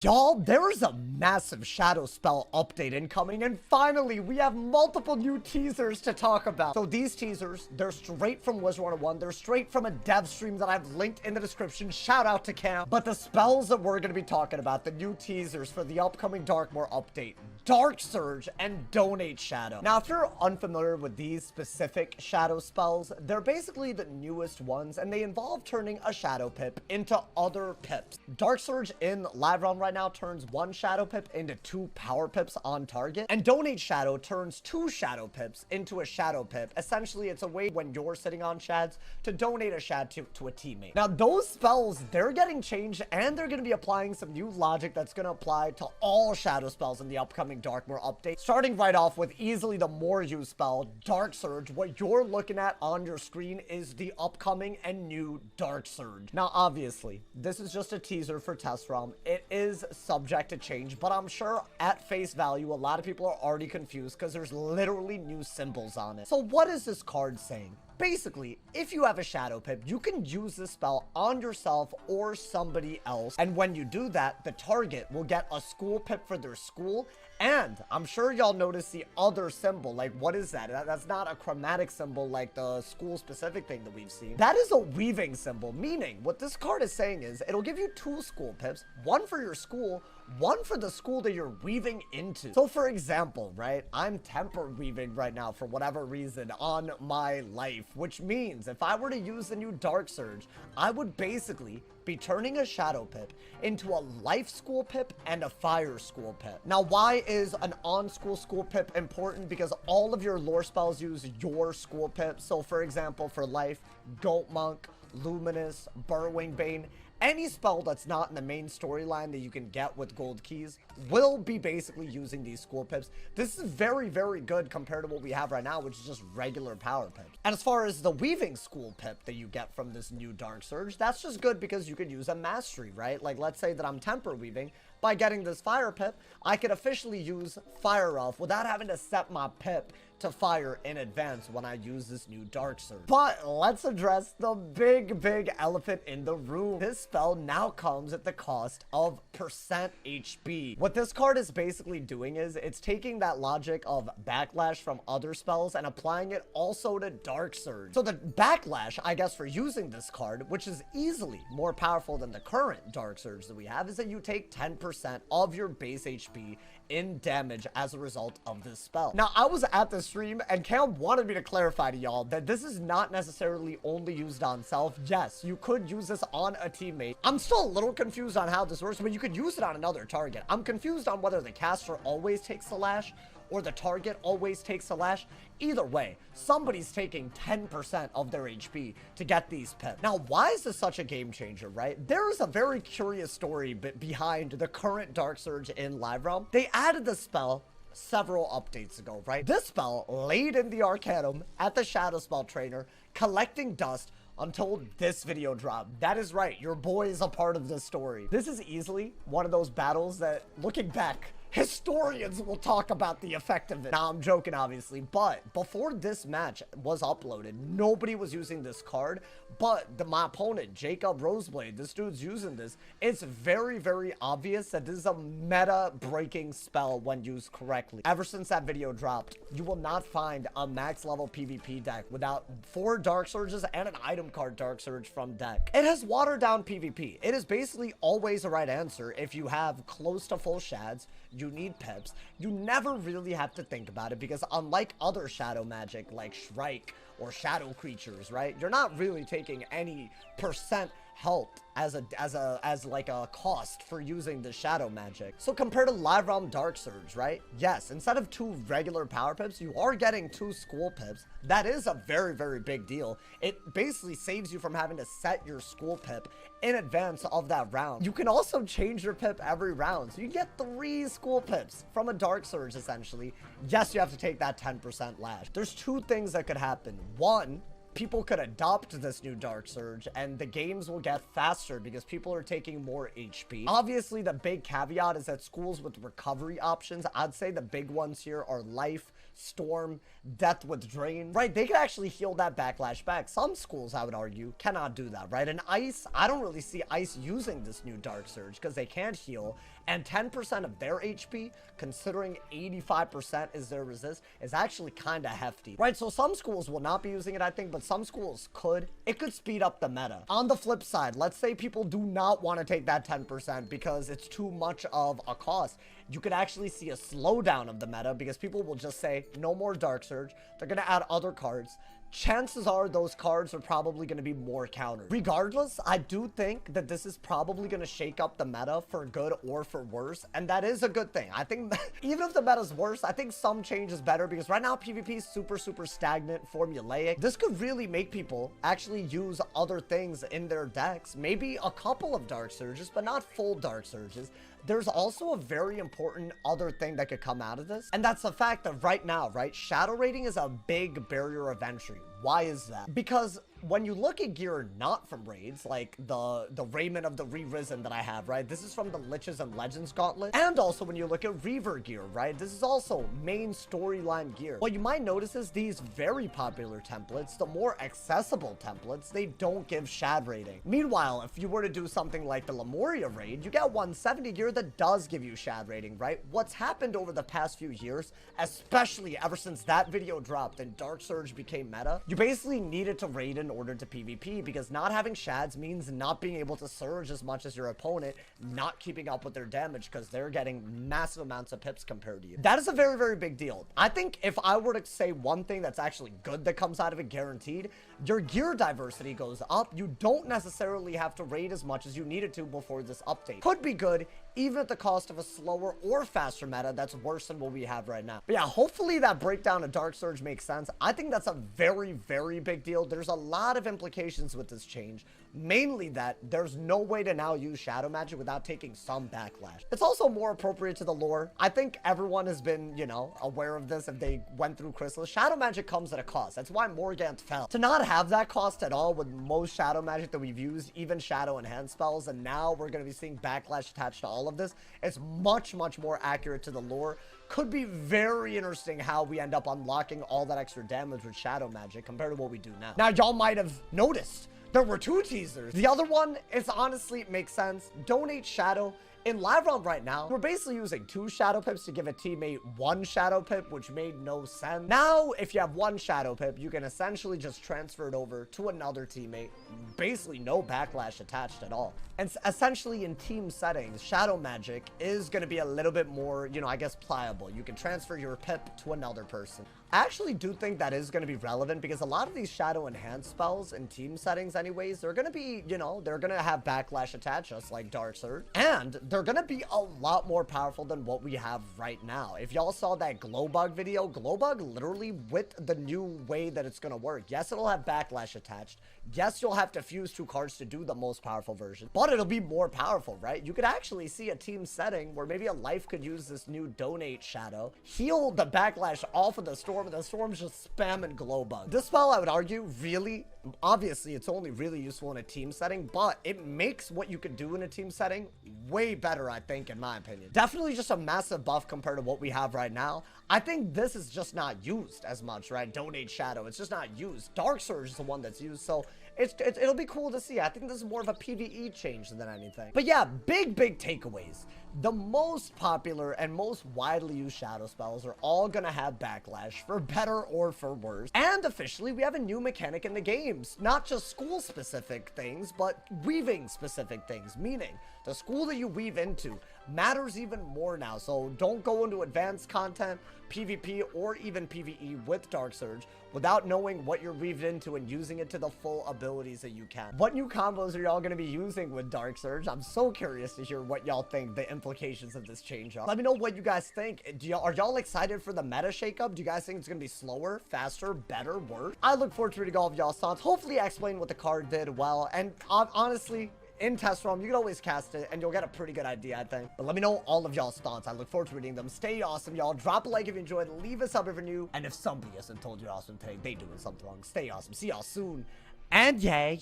Y'all, there is a massive shadow spell update incoming, and finally, we have multiple new teasers to talk about. So these teasers, they're straight from Wizard101. They're straight from a dev stream that I've linked in the description. Shout out to Cam. But the spells that we're going to be talking about, the new teasers for the upcoming Darkmoor update, Dark Surge and Donate Shadow. Now, if you're unfamiliar with these specific shadow spells, they're basically the newest ones, and they involve turning a shadow pip into other pips. Dark Surge in live realm right now turns one shadow pip into 2 power pips on target, and Donate Shadow turns 2 shadow pips into a shadow pip. Essentially, it's a way when you're sitting on shads to donate a shad to a teammate. Now, those spells, they're getting changed, and they're going to be applying some new logic that's going to apply to all shadow spells in the upcoming Darkmoor update. Starting right off with easily the more used spell, Dark Surge. What you're looking at on your screen is the upcoming and new Dark Surge. Now, obviously, this is just a teaser for test realm. It is subject to change, but I'm sure at face value, a lot of people are already confused because there's literally new symbols on it. So what is this card saying? Basically, if you have a shadow pip, you can use this spell on yourself or somebody else. And when you do that, the target will get a school pip for their school. And I'm sure y'all notice the other symbol. Like, what is that? That's not a chromatic symbol like the school-specific thing that we've seen. That is a weaving symbol, meaning what this card is saying is it'll give you 2 school pips, one for your school, one for the school that you're weaving into. So, for example, right, I'm temper weaving right now for whatever reason on my life, which means if I were to use the new Dark Surge, I would basically be turning a shadow pip into a life school pip and a fire school pip. Now, why is an on-school pip important? Because all of your lore spells use your school pip. So, for example, for life, Goat Monk, Luminous, Burrowing Bane, any spell that's not in the main storyline that you can get with gold keys will be basically using these school pips. This is very, very good compared to what we have right now, which is just regular power pips. And as far as the weaving school pip that you get from this new Dark Surge, that's just good because you could use a mastery, right? Like, let's say that I'm temper weaving. By getting this fire pip, I could officially use Fire Elf without having to set my pip to fire in advance when I use this new Dark Surge. But let's address the big elephant in the room. This spell now comes at the cost of percent HP. What this card is basically doing is it's taking that logic of Backlash from other spells and applying it also to Dark Surge. So the Backlash, I guess, for using this card, which is easily more powerful than the current Dark Surge that we have, is that you take 10% of your base HP in damage as a result of this spell. Now, I was at the stream and Cam wanted me to clarify to y'all that this is not necessarily only used on self. Yes, you could use this on a teammate. I'm still a little confused on how this works, but you could use it on another target. I'm confused on whether the caster always takes the lash or the target always takes a lash. Either way, somebody's taking 10% of their HP to get these pips. Now, why is this such a game changer, right? There is a very curious story behind the current Dark Surge in Live Realm. They added the spell several updates ago, right? This spell laid in the Arcanum at the Shadow Spell Trainer, collecting dust until this video dropped. That is right, your boy is a part of this story. This is easily one of those battles that, looking back, historians will talk about the effect of it. Now, I'm joking, obviously, but before this match was uploaded, nobody was using this card, but my opponent, Jacob Roseblade, this dude's using this. It's very obvious that this is a meta-breaking spell when used correctly. Ever since that video dropped, you will not find a max-level PvP deck without 4 Dark Surges and an item card Dark Surge from deck. It has watered-down PvP. It is basically always the right answer if you have close to full shads, you need pips. You never really have to think about it because unlike other shadow magic like Shrike or shadow creatures, right? You're not really taking any percent health as like a cost for using the shadow magic. So compared to Live Realm Dark Surge, right? Yes, instead of 2 regular power pips, you are getting 2 school pips. That is a very big deal. It basically saves you from having to set your school pip in advance of that round. You can also change your pip every round, so you get 3 school pips from a Dark Surge, essentially. Yes, you have to take that 10% lash. There's 2 things that could happen. One, people could adopt this new Dark Surge and the games will get faster because people are taking more HP. Obviously, the big caveat is that schools with recovery options, I'd say the big ones here are Life, Storm, Death with Drain, right? They can actually heal that Backlash back. Some schools, I would argue, cannot do that, right? And Ice, I don't really see Ice using this new Dark Surge because they can't heal And 10% of their HP, considering 85% is their resist, is actually kind of hefty, right? So some schools will not be using it, I think, but some schools could. It could speed up the meta. On the flip side, let's say people do not want to take that 10% because it's too much of a cost. You could actually see a slowdown of the meta because people will just say, no more Dark Surge. They're going to add other cards. Chances are those cards are probably going to be more countered. Regardless, I do think that this is probably going to shake up the meta for good or for worse, and that is a good thing. I think that even if the meta's worse, I think some change is better because right now PvP is super stagnant, formulaic. This could really make people actually use other things in their decks, maybe a couple of Dark Surges, but not full Dark Surges. There's also a very important other thing that could come out of this, and that's the fact that right now, right, shadow rating is a big barrier of entry. Why is that? Because when you look at gear not from raids, like the Raiment of the Re-Risen that I have, right, this is from the Liches and Legends Gauntlet, and also when you look at Reaver gear, right, this is also main storyline gear. What you might notice is these very popular templates, the more accessible templates, they don't give shad rating. Meanwhile, if you were to do something like the Lemuria raid, you get 170 gear that does give you shad rating, right? What's happened over the past few years, especially ever since that video dropped and Dark Surge became meta, you basically needed to raid in order to PvP because not having shads means not being able to surge as much as your opponent, not keeping up with their damage because they're getting massive amounts of pips compared to you. That is a very big deal. I think if I were to say one thing that's actually good that comes out of it guaranteed, your gear diversity goes up. You don't necessarily have to raid as much as you needed to before this update. Could be good, even at the cost of a slower or faster meta that's worse than what we have right now. But yeah, hopefully that breakdown of Dark Surge makes sense. I think that's a very big deal. There's a lot of implications with this change, mainly that there's no way to now use Shadow Magic without taking some backlash. It's also more appropriate to the lore. I think everyone has been, you know, aware of this if they went through Chrysalis. Shadow Magic comes at a cost. That's why Morgant fell. To not have that cost at all with most Shadow Magic that we've used, even Shadow Enhanced spells, and now we're going to be seeing backlash attached to all of this, it's much more accurate to the lore. Could be very interesting how we end up unlocking all that extra damage with Shadow Magic compared to what we do now. Now, y'all might have noticed there were 2 teasers. The other one is honestly, it makes sense. Donate Shadow. In live round right now, we're basically using 2 shadow pips to give a teammate 1 shadow pip, which made no sense. Now, if you have 1 shadow pip, you can essentially just transfer it over to another teammate. Basically no backlash attached at all. And essentially in team settings, shadow magic is going to be a little bit more, you know, I guess pliable. You can transfer your pip to another person. I actually do think that is going to be relevant because a lot of these shadow enhanced spells in team settings anyways, they're going to be, you know, they're going to have backlash attached, just like Dark Surge, and they're going to be a lot more powerful than what we have right now. If y'all saw that Glowbug video, Glowbug literally with the new way that it's going to work, yes, it'll have backlash attached. Yes, you'll have to fuse 2 cards to do the most powerful version, but it'll be more powerful, right? You could actually see a team setting where maybe a life could use this new donate shadow, heal the backlash off of the storm, and the storm's just spamming Glowbug. This spell, I would argue, really, obviously, it's only really useful in a team setting, but it makes what you could do in a team setting way better, I think, in my opinion. Definitely just a massive buff compared to what we have right now. I think this is just not used as much, right? Donate Shadow, it's just not used. Dark Surge is the one that's used, so it'll be cool to see. I think this is more of a PvE change than anything. But yeah, big takeaways. The most popular and most widely used shadow spells are all gonna have backlash, for better or for worse. And officially, we have a new mechanic in the games. Not just school-specific things, but weaving-specific things. Meaning, the school that you weave into matters even more now. So don't go into advanced content, PvP, or even PvE with Dark Surge without knowing what you're weaved into and using it to the full abilities that you can. What new combos are y'all gonna be using with Dark Surge? I'm so curious to hear what y'all think the implications of this change are. Let me know what you guys think. Are y'all excited for the meta shakeup? Do you guys think it's gonna be slower, faster, better, worse? I look forward to reading all of y'all's thoughts. Hopefully I explained what the card did well, and honestly, in test ROM, you can always cast it, and you'll get a pretty good idea, I think. But let me know all of y'all's thoughts. I look forward to reading them. Stay awesome, y'all. Drop a like if you enjoyed. Leave a sub if you're new. And if somebody hasn't told you awesome today, they doing something wrong. Stay awesome. See y'all soon. And yeah.